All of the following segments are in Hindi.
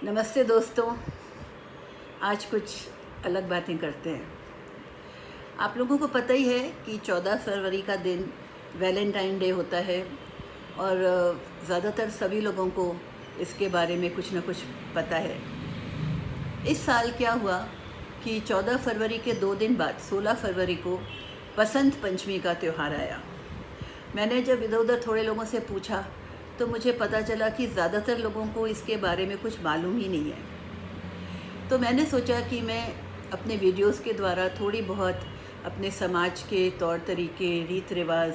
नमस्ते दोस्तों। आज कुछ अलग बातें करते हैं। आप लोगों को पता ही है कि 14 फरवरी का दिन वैलेंटाइन डे होता है और ज़्यादातर सभी लोगों को इसके बारे में कुछ ना कुछ पता है। इस साल क्या हुआ कि 14 फरवरी के 2 दिन बाद 16 फरवरी को बसंत पंचमी का त्यौहार आया। मैंने जब इधर उधर थोड़े लोगों से पूछा तो मुझे पता चला कि ज़्यादातर लोगों को इसके बारे में कुछ मालूम ही नहीं है। तो मैंने सोचा कि मैं अपने वीडियोस के द्वारा थोड़ी बहुत अपने समाज के तौर तरीके, रीत रिवाज,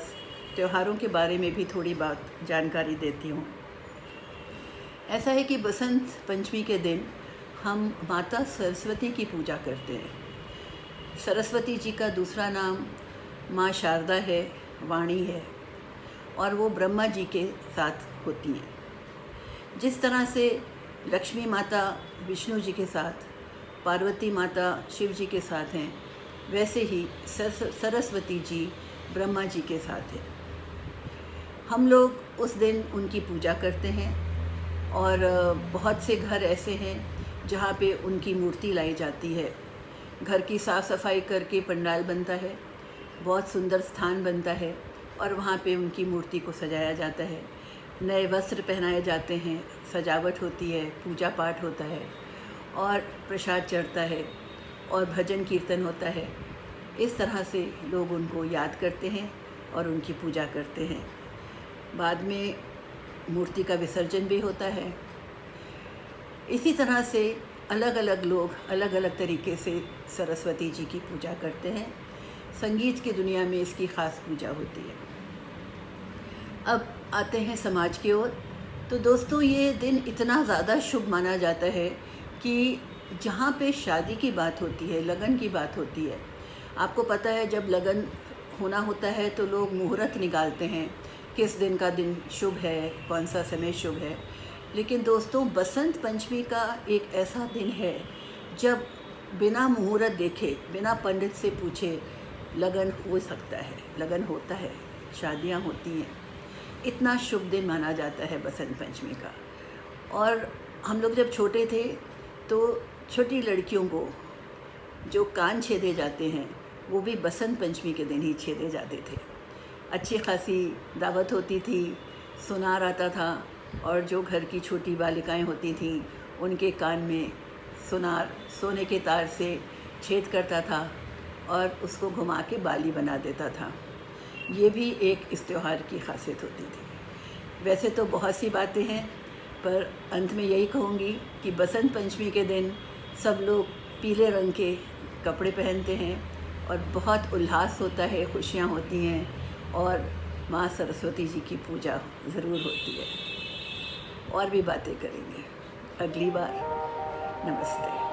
त्योहारों के बारे में भी थोड़ी बात जानकारी देती हूँ। ऐसा है कि बसंत पंचमी के दिन हम माता सरस्वती की पूजा करते हैं। सरस्वती जी का दूसरा नाम माँ शारदा है, वाणी है, और वो ब्रह्मा जी के साथ होती हैं। जिस तरह से लक्ष्मी माता विष्णु जी के साथ, पार्वती माता शिव जी के साथ हैं, वैसे ही सरस्वती जी ब्रह्मा जी के साथ हैं। हम लोग उस दिन उनकी पूजा करते हैं और बहुत से घर ऐसे हैं जहाँ पे उनकी मूर्ति लाई जाती है। घर की साफ़ सफाई करके पंडाल बनता है, बहुत सुंदर स्थान बनता है और वहाँ पे उनकी मूर्ति को सजाया जाता है। नए वस्त्र पहनाए जाते हैं, सजावट होती है, पूजा पाठ होता है और प्रसाद चढ़ता है और भजन कीर्तन होता है। इस तरह से लोग उनको याद करते हैं और उनकी पूजा करते हैं। बाद में मूर्ति का विसर्जन भी होता है। इसी तरह से अलग अलग लोग अलग अलग तरीके से सरस्वती जी की पूजा करते हैं। संगीत की दुनिया में इसकी ख़ास पूजा होती है। अब आते हैं समाज की ओर। तो दोस्तों, ये दिन इतना ज़्यादा शुभ माना जाता है कि जहाँ पे शादी की बात होती है, लगन की बात होती है, आपको पता है जब लगन होना होता है तो लोग मुहूर्त निकालते हैं, किस दिन का दिन शुभ है, कौन सा समय शुभ है। लेकिन दोस्तों, बसंत पंचमी का एक ऐसा दिन है जब बिना मुहूर्त देखे, बिना पंडित से पूछे लगन हो सकता है, लगन होता है, शादियां होती हैं। इतना शुभ दिन माना जाता है बसंत पंचमी का। और हम लोग जब छोटे थे तो छोटी लड़कियों को जो कान छेदे जाते हैं वो भी बसंत पंचमी के दिन ही छेदे जाते थे। अच्छी खासी दावत होती थी, सुनार आता था और जो घर की छोटी बालिकाएं होती थीं उनके कान में सुनार सोने के तार से छेद करता था और उसको घुमा के बाली बना देता था। ये भी एक इस त्यौहार की खासियत होती थी। वैसे तो बहुत सी बातें हैं, पर अंत में यही कहूँगी कि बसंत पंचमी के दिन सब लोग पीले रंग के कपड़े पहनते हैं और बहुत उल्लास होता है, खुशियाँ होती हैं और माँ सरस्वती जी की पूजा ज़रूर होती है। और भी बातें करेंगे अगली बार। नमस्ते।